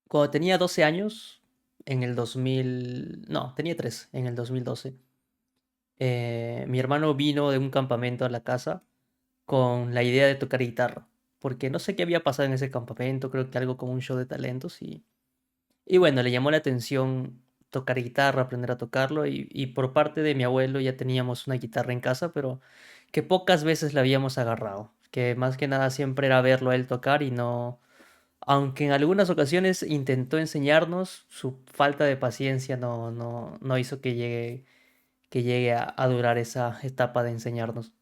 Cuando tenía 12 años, en el 2000, no, tenía 3, en el 2012, mi hermano vino de un campamento a la casa con la idea de tocar guitarra, porque no sé qué había pasado en ese campamento, creo que algo como un show de talentos y bueno, le llamó la atención tocar guitarra, aprender a tocarlo y por parte de mi abuelo ya teníamos una guitarra en casa, pero que pocas veces la habíamos agarrado, que más que nada siempre era verlo a él tocar y no, aunque en algunas ocasiones intentó enseñarnos, su falta de paciencia no hizo que llegue a durar esa etapa de enseñarnos.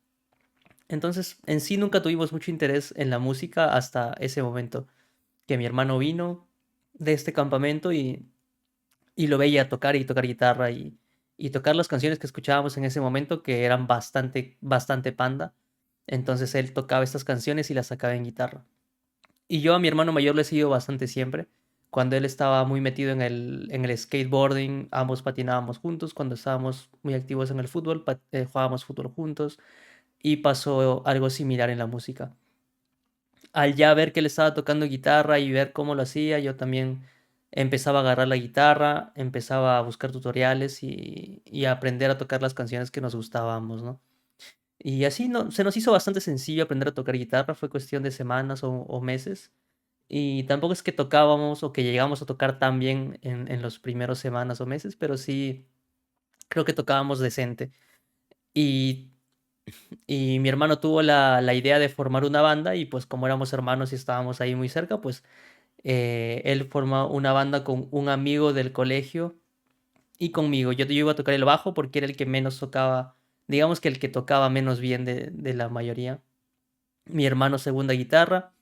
Entonces, en sí nunca tuvimos mucho interés en la música hasta ese momento, que mi hermano vino de este campamento y lo veía tocar y tocar guitarra y tocar las canciones que escuchábamos en ese momento, que eran bastante panda. Entonces él tocaba estas canciones y las sacaba en guitarra. Y yo a mi hermano mayor le he seguido bastante siempre. Cuando él estaba muy metido en el skateboarding, ambos patinábamos juntos. Cuando estábamos muy activos en el fútbol, jugábamos fútbol juntos. Y pasó algo similar en la música. Al ya ver que él estaba tocando guitarra y ver cómo lo hacía, yo también empezaba a agarrar la guitarra, empezaba a buscar tutoriales y a aprender a tocar las canciones que nos gustábamos, ¿no? Y así no, se nos hizo bastante sencillo aprender a tocar guitarra, fue cuestión de semanas o meses. Y tampoco es que tocábamos o que llegamos a tocar tan bien en los primeros semanas o meses, pero sí creo que tocábamos decente. Y, y mi hermano tuvo la idea de formar una banda y pues como éramos hermanos y estábamos ahí muy cerca, pues él formó una banda con un amigo del colegio y conmigo. Yo iba a tocar el bajo porque era el que menos tocaba, digamos que el que tocaba menos bien de la mayoría. Mi hermano segunda guitarra.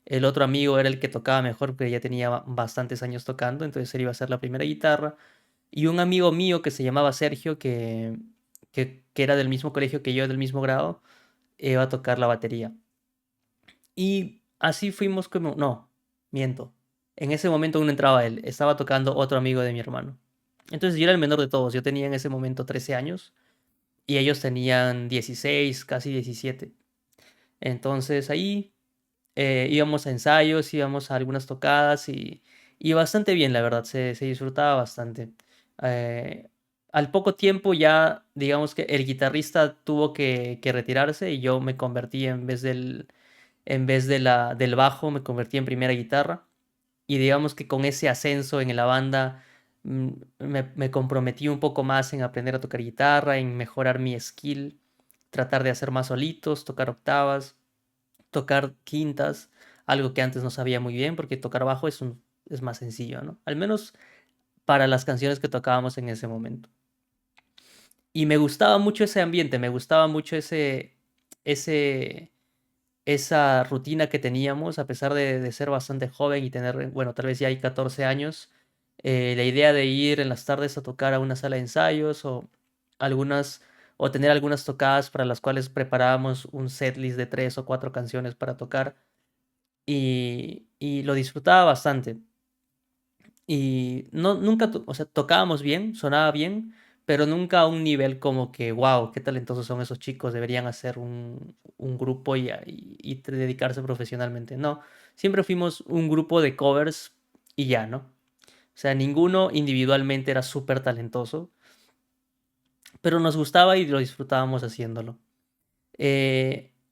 El otro amigo era el que tocaba mejor porque ya tenía bastantes años tocando, entonces él iba a hacer la primera guitarra. Y un amigo mío que se llamaba Sergio, que era del mismo colegio que yo, del mismo grado, iba a tocar la batería. Y así fuimos como... No, miento. En ese momento aún no entraba él, estaba tocando otro amigo de mi hermano. Entonces yo era el menor de todos, yo tenía en ese momento 13 años y ellos tenían 16, casi 17. Entonces ahí íbamos a ensayos, íbamos a algunas tocadas y bastante bien, la verdad, se disfrutaba bastante. Eh, Al poco tiempo ya, digamos que el guitarrista tuvo que retirarse y yo me convertí en vez del bajo, me convertí en primera guitarra. Y digamos que con ese ascenso en la banda mm, me comprometí un poco más en aprender a tocar guitarra, en mejorar mi skill, tratar de hacer más solitos, tocar octavas, tocar quintas, algo que antes no sabía muy bien porque tocar bajo es más sencillo, ¿no? Al menos para las canciones que tocábamos en ese momento. Y me gustaba mucho ese ambiente, me gustaba mucho ese, esa rutina que teníamos, a pesar de ser bastante joven y tener, bueno, tal vez ya hay 14 años, la idea de ir en las tardes a tocar a una sala de ensayos algunas, o tener algunas tocadas para las cuales preparábamos un setlist de 3 o 4 canciones para tocar y lo disfrutaba bastante. Y no, nunca, o sea, tocábamos bien, sonaba bien, pero nunca a un nivel como que, wow, qué talentosos son esos chicos, deberían hacer un grupo y dedicarse profesionalmente. No, siempre fuimos un grupo de covers y ya, ¿no? O sea, ninguno individualmente era súper talentoso, pero nos gustaba y lo disfrutábamos haciéndolo.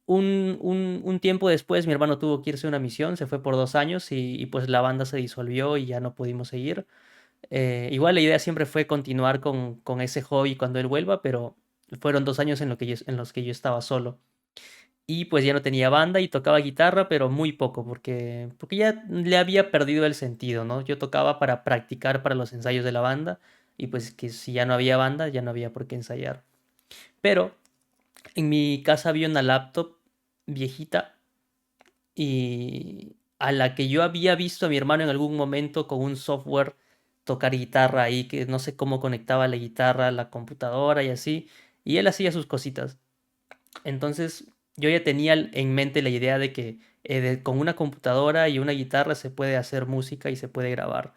Un tiempo después mi hermano tuvo que irse a una misión, se fue por 2 años y pues la banda se disolvió y ya no pudimos seguir. Igual la idea siempre fue continuar con ese hobby cuando él vuelva, pero fueron 2 años en los que yo estaba solo. Y pues ya no tenía banda y tocaba guitarra, pero muy poco, porque ya le había perdido el sentido, ¿no? Yo tocaba para practicar para los ensayos de la banda y pues que si ya no había banda, ya no había por qué ensayar. Pero en mi casa había una laptop viejita y a la que yo había visto a mi hermano en algún momento con un software tocar guitarra ahí, que no sé cómo conectaba la guitarra a la computadora y así, y él hacía sus cositas. Entonces yo ya tenía en mente la idea de que con una computadora y una guitarra se puede hacer música y se puede grabar,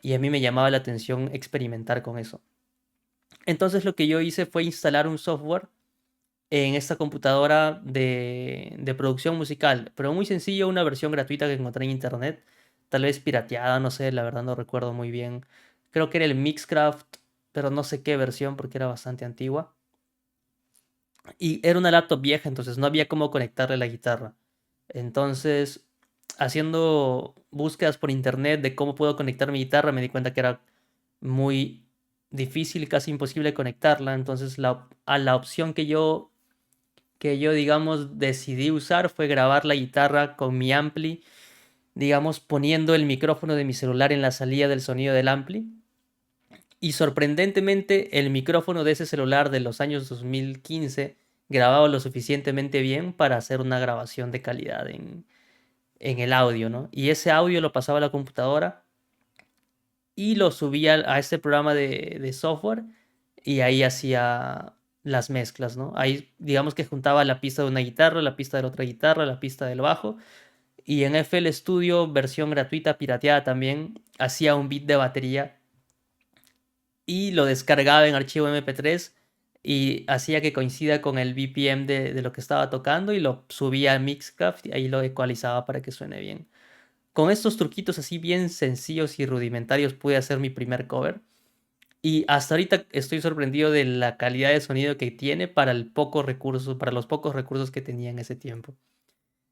y a mí me llamaba la atención experimentar con eso. Entonces lo que yo hice fue instalar un software en esta computadora de producción musical, pero muy sencillo, una versión gratuita que encontré en internet. tal vez pirateada, no sé, la verdad no recuerdo muy bien. Creo que era el Mixcraft, pero no sé qué versión porque era bastante antigua. Y era una laptop vieja, entonces no había cómo conectarle la guitarra. Entonces, haciendo búsquedas por internet de cómo puedo conectar mi guitarra, me di cuenta que era muy difícil, casi imposible conectarla. Entonces, la opción que yo, digamos, decidí usar fue grabar la guitarra con mi ampli, digamos, poniendo el micrófono de mi celular en la salida del sonido del ampli. Y sorprendentemente, el micrófono de ese celular de los años 2015 grababa lo suficientemente bien para hacer una grabación de calidad en el audio, ¿no? Y ese audio lo pasaba a la computadora y lo subía a este programa de software y ahí hacía las mezclas, ¿no? Ahí digamos que juntaba la pista de una guitarra, la pista de la otra guitarra, la pista del bajo y en FL Studio, versión gratuita, pirateada también, hacía un beat de batería y lo descargaba en archivo MP3 y hacía que coincida con el BPM de lo que estaba tocando y lo subía a Mixcraft y ahí lo ecualizaba para que suene bien. Con estos truquitos así bien sencillos y rudimentarios pude hacer mi primer cover. Y hasta ahorita estoy sorprendido de la calidad de sonido que tiene para los pocos recursos que tenía en ese tiempo.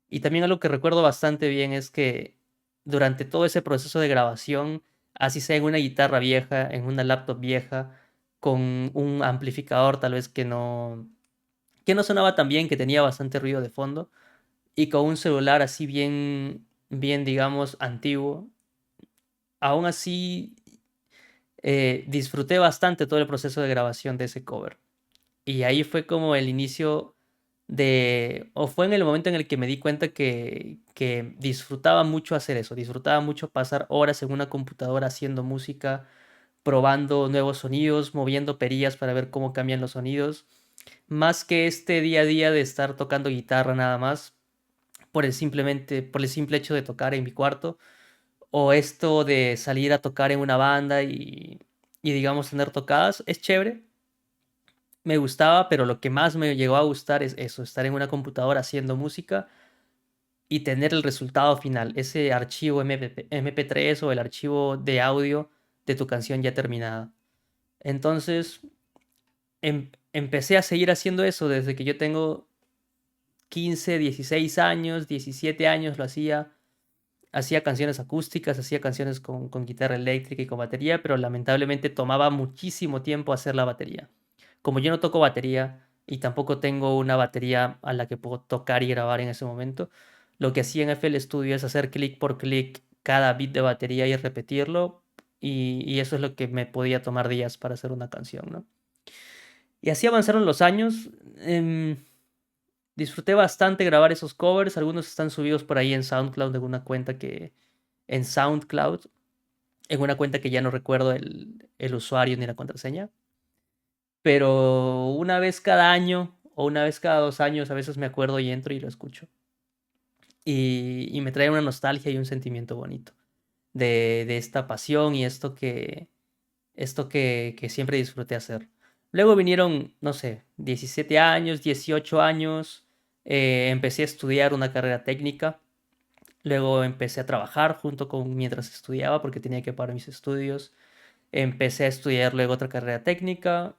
Y también algo que recuerdo bastante bien es que durante todo ese proceso de grabación, así sea en una guitarra vieja, en una laptop vieja, con un amplificador tal vez que no sonaba tan bien, que tenía bastante ruido de fondo, y con un celular así bien, bien, digamos, antiguo, aún así disfruté bastante todo el proceso de grabación de ese cover. Y ahí fue como el inicio o fue en el momento en el que me di cuenta que disfrutaba mucho hacer eso, disfrutaba mucho pasar horas en una computadora haciendo música, probando nuevos sonidos, moviendo perillas para ver cómo cambian los sonidos, más que este día a día de estar tocando guitarra nada más, por el simple hecho de tocar en mi cuarto, o esto de salir a tocar en una banda y digamos tener tocadas, es chévere, me gustaba, pero lo que más me llegó a gustar es eso, estar en una computadora haciendo música y tener el resultado final, ese archivo MP3 o el archivo de audio de tu canción ya terminada. Entonces, empecé a seguir haciendo eso desde que yo tengo 15, 16 años, 17 años lo hacía. Hacía canciones acústicas, hacía canciones con guitarra eléctrica y con batería, pero lamentablemente tomaba muchísimo tiempo hacer la batería. Como yo no toco batería y tampoco tengo una batería a la que puedo tocar y grabar en ese momento, lo que hacía en FL Studio es hacer clic por clic cada beat de batería y repetirlo, y eso es lo que me podía tomar días para hacer una canción, ¿no? Y así avanzaron los años. Disfruté bastante grabar esos covers, algunos están subidos por ahí en SoundCloud, en SoundCloud, en una cuenta que ya no recuerdo el usuario ni la contraseña, pero una vez cada año o una vez cada 2 años a veces me acuerdo y entro y lo escucho. Y me trae una nostalgia y un sentimiento bonito de esta pasión y esto que siempre disfruté hacer. Luego vinieron, no sé, 17 años, 18 años, empecé a estudiar una carrera técnica. Luego empecé a trabajar mientras estudiaba porque tenía que pagar mis estudios. Empecé a estudiar luego otra carrera técnica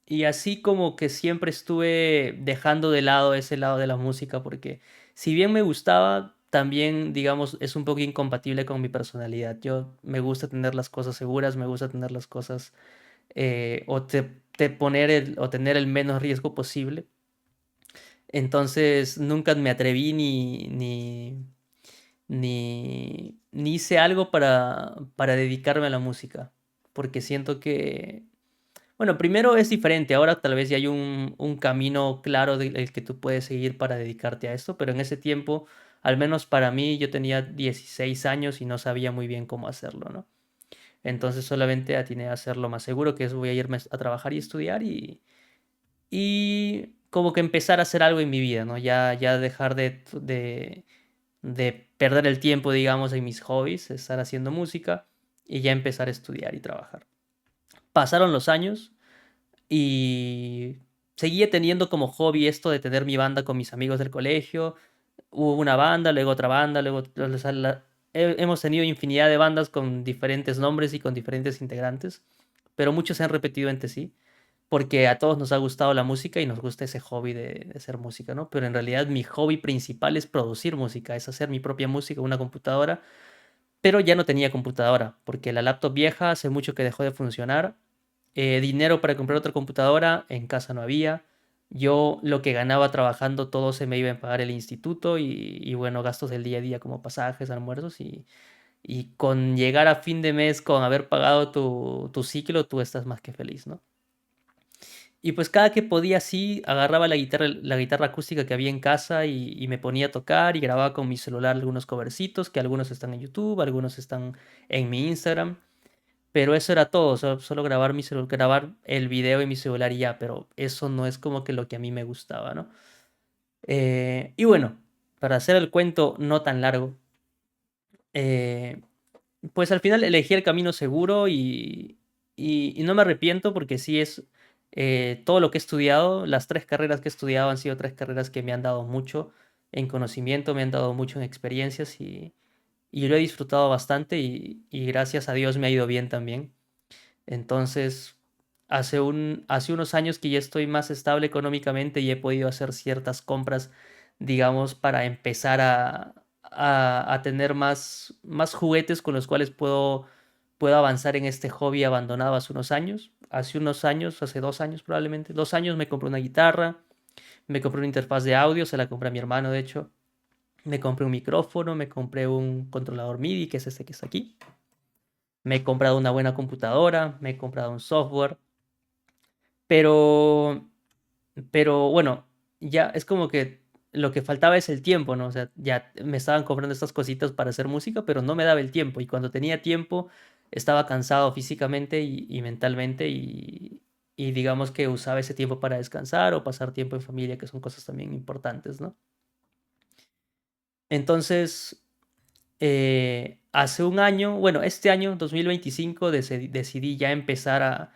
y así como que siempre estuve dejando de lado ese lado de la música porque si bien me gustaba, también digamos es un poco incompatible con mi personalidad. Yo me gusta tener las cosas seguras, me gusta tener las cosas o tener el menos riesgo posible. Entonces nunca me atreví ni hice algo para dedicarme a la música, porque siento que, bueno, primero es diferente, ahora tal vez ya hay un camino claro del que tú puedes seguir para dedicarte a esto, pero en ese tiempo, al menos para mí, yo tenía 16 años y no sabía muy bien cómo hacerlo, ¿no? Entonces solamente atiné a hacer lo más seguro, que es voy a irme a trabajar y estudiar y como que empezar a hacer algo en mi vida, ¿no? Ya dejar de perder el tiempo, digamos, en mis hobbies, estar haciendo música y ya empezar a estudiar y trabajar. Pasaron los años y seguía teniendo como hobby esto de tener mi banda con mis amigos del colegio. Hubo una banda, luego otra banda, luego hemos tenido infinidad de bandas con diferentes nombres y con diferentes integrantes, pero muchos se han repetido entre sí, porque a todos nos ha gustado la música y nos gusta ese hobby de hacer música, ¿no? Pero en realidad mi hobby principal es producir música, es hacer mi propia música en una computadora, pero ya no tenía computadora, porque la laptop vieja hace mucho que dejó de funcionar. Dinero para comprar otra computadora en casa no había. Yo lo que ganaba trabajando todo se me iba a pagar el instituto y bueno, gastos del día a día como pasajes, almuerzos y con llegar a fin de mes con haber pagado tu ciclo, tú estás más que feliz, ¿no? Y pues cada que podía sí, agarraba la guitarra acústica que había en casa y me ponía a tocar y grababa con mi celular algunos covercitos, que algunos están en YouTube, algunos están en mi Instagram. Pero eso era todo, solo grabar grabar el video en mi celular y ya, pero eso no es como que lo que a mí me gustaba, ¿no? Y bueno, para hacer el cuento no tan largo, eh, pues al final elegí el camino seguro y no me arrepiento porque sí es todo lo que he estudiado, las 3 carreras que he estudiado han sido 3 carreras que me han dado mucho en conocimiento, me han dado mucho en experiencias y lo he disfrutado bastante y gracias a Dios me ha ido bien también. Entonces, hace unos años que ya estoy más estable económicamente y he podido hacer ciertas compras, digamos, para empezar a tener más juguetes con los cuales puedo avanzar en este hobby abandonado hace unos años. Hace unos años, hace 2 años probablemente, 2 años me compré una guitarra, me compré una interfaz de audio, se la compré a mi hermano, de hecho. Me compré un micrófono, me compré un controlador MIDI, que es este que está aquí. Me he comprado una buena computadora, me he comprado un software, pero, pero bueno, ya es como que lo que faltaba es el tiempo, ¿no? O sea, ya me estaban comprando estas cositas para hacer música, pero no me daba el tiempo. Y cuando tenía tiempo, estaba cansado físicamente y mentalmente y digamos que usaba ese tiempo para descansar o pasar tiempo en familia, que son cosas también importantes, ¿no? Entonces, hace un año, bueno, este año, 2025, decidí ya empezar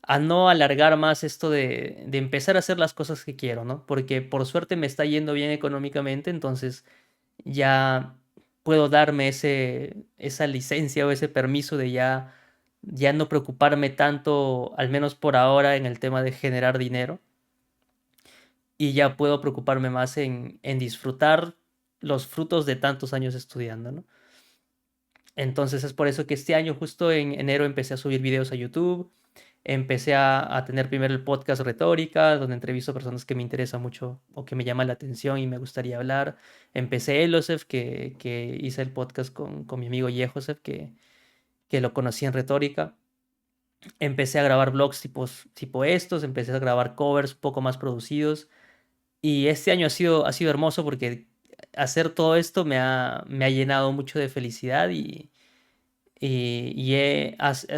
a no alargar más esto de empezar a hacer las cosas que quiero, ¿no? Porque por suerte me está yendo bien económicamente, entonces ya puedo darme esa licencia o ese permiso de ya no preocuparme tanto, al menos por ahora, en el tema de generar dinero y ya puedo preocuparme más en disfrutar los frutos de tantos años estudiando, ¿no? Entonces es por eso que este año, justo en enero, empecé a subir videos a YouTube. Empecé a tener primero el podcast Retórica, donde entrevisto a personas que me interesan mucho o que me llaman la atención y me gustaría hablar. Empecé Elosef, que hice el podcast con mi amigo Joseph, que lo conocí en Retórica. Empecé a grabar vlogs tipo estos, empecé a grabar covers un poco más producidos. Y este año ha sido hermoso porque hacer todo esto me ha llenado mucho de felicidad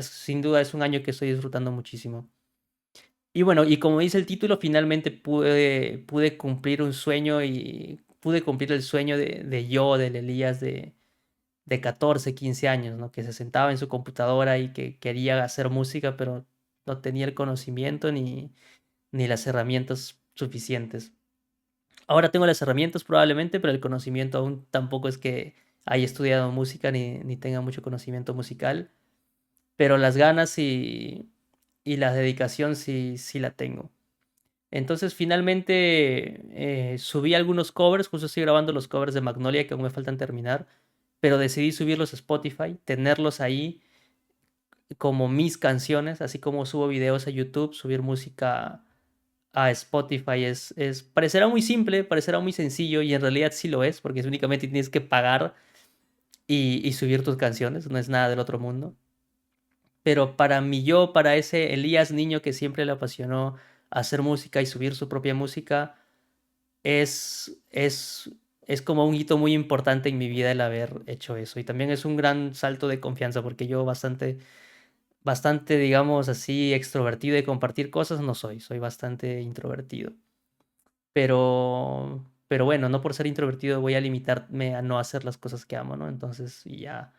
sin duda es un año que estoy disfrutando muchísimo. Y bueno, y como dice el título, finalmente pude cumplir un sueño y pude cumplir el sueño del Elías de 14 15 años, ¿no? Que se sentaba en su computadora y que quería hacer música, pero no tenía el conocimiento ni las herramientas suficientes. Ahora tengo las herramientas probablemente, pero el conocimiento aún tampoco es que haya estudiado música ni tenga mucho conocimiento musical, pero las ganas y la dedicación sí la tengo. Entonces finalmente subí algunos covers, justo estoy grabando los covers de Magnolia que aún me faltan terminar, pero decidí subirlos a Spotify, tenerlos ahí como mis canciones, así como subo videos a YouTube, subir música a Spotify parecerá muy simple, parecerá muy sencillo y en realidad sí lo es, porque únicamente tienes que pagar y subir tus canciones, no es nada del otro mundo. Pero para ese Elías niño que siempre le apasionó hacer música y subir su propia música, es como un hito muy importante en mi vida el haber hecho eso. Y también es un gran salto de confianza porque yo bastante, digamos así, extrovertido de compartir cosas no soy bastante introvertido. Pero bueno, no por ser introvertido voy a limitarme a no hacer las cosas que amo, ¿no? Entonces, y ya,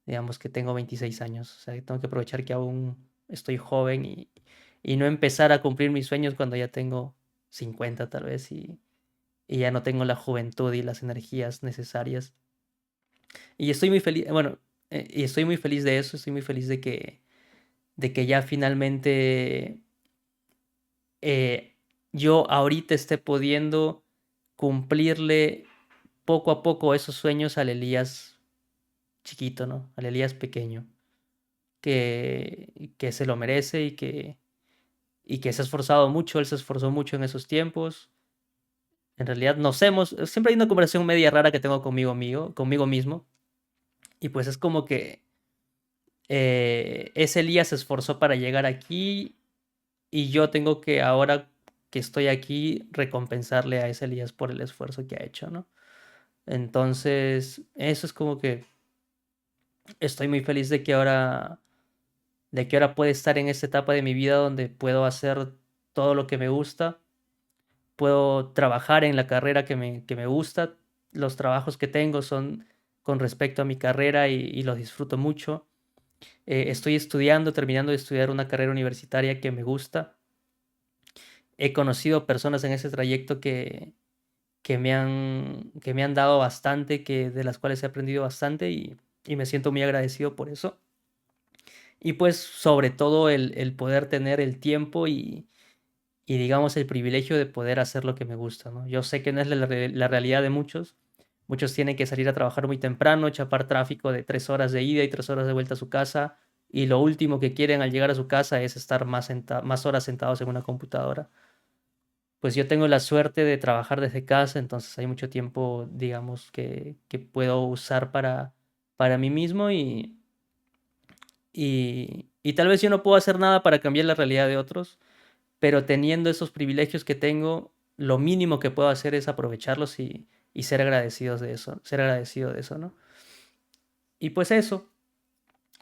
digamos que tengo 26 años, o sea, que tengo que aprovechar que aún estoy joven y no empezar a cumplir mis sueños cuando ya tengo 50 tal vez y ya no tengo la juventud y las energías necesarias. Y estoy muy feliz, bueno, y estoy muy feliz de eso, estoy muy feliz de que ya finalmente eh, yo ahorita esté pudiendo cumplirle poco a poco esos sueños al Elías chiquito, ¿no? Al Elías pequeño, que se lo merece y que se ha esforzado mucho, él se esforzó mucho en esos tiempos. En realidad siempre hay una conversación media rara que tengo conmigo mismo, y pues es como que ese Elías se esforzó para llegar aquí y yo tengo que ahora que estoy aquí recompensarle a ese Elías por el esfuerzo que ha hecho, ¿no? Entonces, eso es como que estoy muy feliz de que ahora pueda estar en esta etapa de mi vida donde puedo hacer todo lo que me gusta, puedo trabajar en la carrera que me gusta, los trabajos que tengo son con respecto a mi carrera y los disfruto mucho. Estoy estudiando, terminando de estudiar una carrera universitaria que me gusta. He conocido personas en ese trayecto que me han dado bastante, de las cuales he aprendido bastante y me siento muy agradecido por eso. Y pues sobre todo el poder tener el tiempo y digamos el privilegio de poder hacer lo que me gusta, ¿no? Yo sé que no es la realidad de muchos. Muchos tienen que salir a trabajar muy temprano, chapar tráfico de 3 horas de ida y 3 horas de vuelta a su casa. Y lo último que quieren al llegar a su casa es estar más horas sentados en una computadora. Pues yo tengo la suerte de trabajar desde casa, entonces hay mucho tiempo, digamos, que puedo usar para mí mismo y tal vez yo no puedo hacer nada para cambiar la realidad de otros, pero teniendo esos privilegios que tengo, lo mínimo que puedo hacer es aprovecharlos y ser agradecido de eso, ¿no? Y pues eso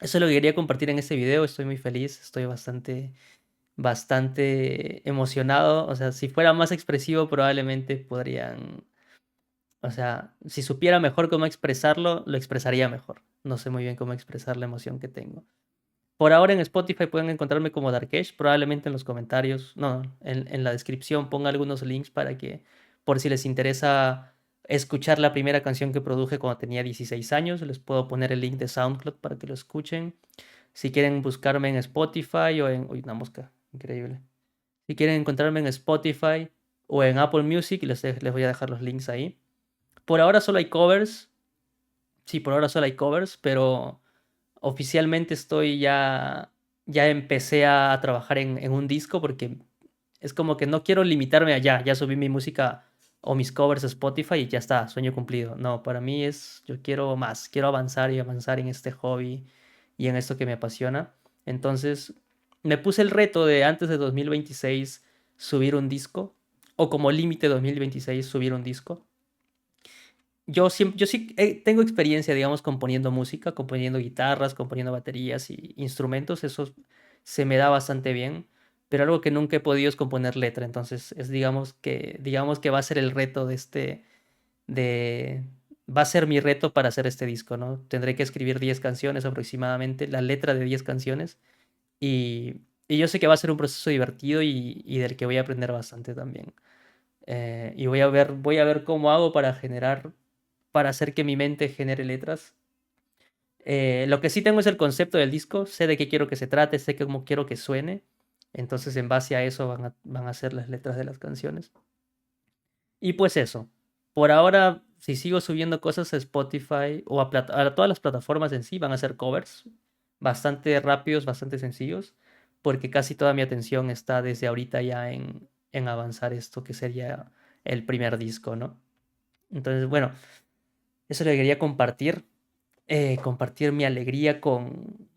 es lo que quería compartir en este video, estoy muy feliz, estoy bastante emocionado, o sea, si fuera más expresivo probablemente podrían, o sea, si supiera mejor cómo expresarlo, lo expresaría mejor. No sé muy bien cómo expresar la emoción que tengo. Por ahora en Spotify pueden encontrarme como Darkesh, probablemente en los comentarios, no, en la descripción ponga algunos links para que, por si les interesa escuchar la primera canción que produje cuando tenía 16 años, les puedo poner el link de SoundCloud para que lo escuchen. Si quieren buscarme en Spotify o en... Uy, una mosca, increíble. Si quieren encontrarme en Spotify o en Apple Music, les voy a dejar los links ahí. Por ahora solo hay covers, sí, por ahora solo hay covers, pero oficialmente ya empecé a trabajar en un disco porque es como que no quiero limitarme allá, ya subí mi música o mis covers a Spotify y ya está, sueño cumplido. No, para mí yo quiero más, quiero avanzar y avanzar en este hobby y en esto que me apasiona. Entonces, me puse el reto de antes de 2026 subir un disco, o como límite 2026 subir un disco. Yo sí tengo experiencia, digamos, componiendo música, componiendo guitarras, componiendo baterías y instrumentos, eso se me da bastante bien, pero algo que nunca he podido es componer letra, entonces digamos que va a ser el reto de, va a ser mi reto para hacer este disco, ¿no? Tendré que escribir 10 canciones aproximadamente, la letra de 10 canciones, y yo sé que va a ser un proceso divertido y del que voy a aprender bastante también. Y voy a ver cómo hago para hacer que mi mente genere letras. Lo que sí tengo es el concepto del disco, sé de qué quiero que se trate, sé cómo quiero que suene. Entonces, en base a eso van a ser las letras de las canciones. Y pues eso. Por ahora, si sigo subiendo cosas a Spotify o a todas las plataformas en sí, van a ser covers bastante rápidos, bastante sencillos, porque casi toda mi atención está desde ahorita ya en avanzar esto que sería el primer disco, ¿no? Entonces, bueno, eso le quería compartir. Compartir mi alegría con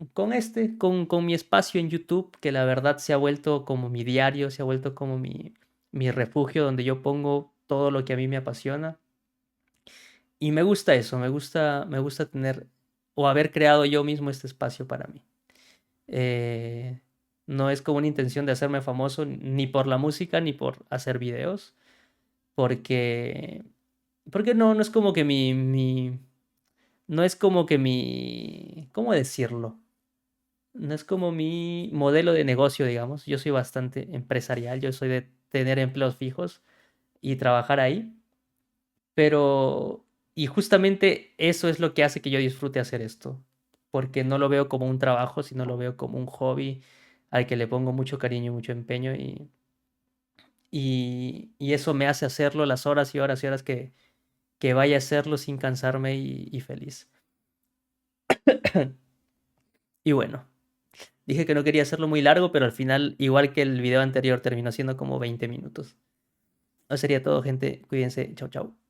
mi espacio en YouTube, que la verdad se ha vuelto como mi diario, se ha vuelto como mi refugio donde yo pongo todo lo que a mí me apasiona. Y me gusta eso, me gusta tener o haber creado yo mismo este espacio para mí. Eh, no es como una intención de hacerme famoso ni por la música ni por hacer videos, porque, porque no es como que no es como que ¿cómo decirlo? No es como mi modelo de negocio, digamos. Yo soy bastante empresarial, yo soy de tener empleos fijos y trabajar ahí, pero, Y justamente eso es lo que hace que yo disfrute hacer esto, porque no lo veo como un trabajo, sino lo veo como un hobby al que le pongo mucho cariño y mucho empeño y eso me hace hacerlo las horas y horas y horas que vaya a hacerlo sin cansarme y feliz. Y bueno, dije que no quería hacerlo muy largo, pero al final, igual que el video anterior, terminó siendo como 20 minutos. Eso sería todo, gente. Cuídense. Chau, chau.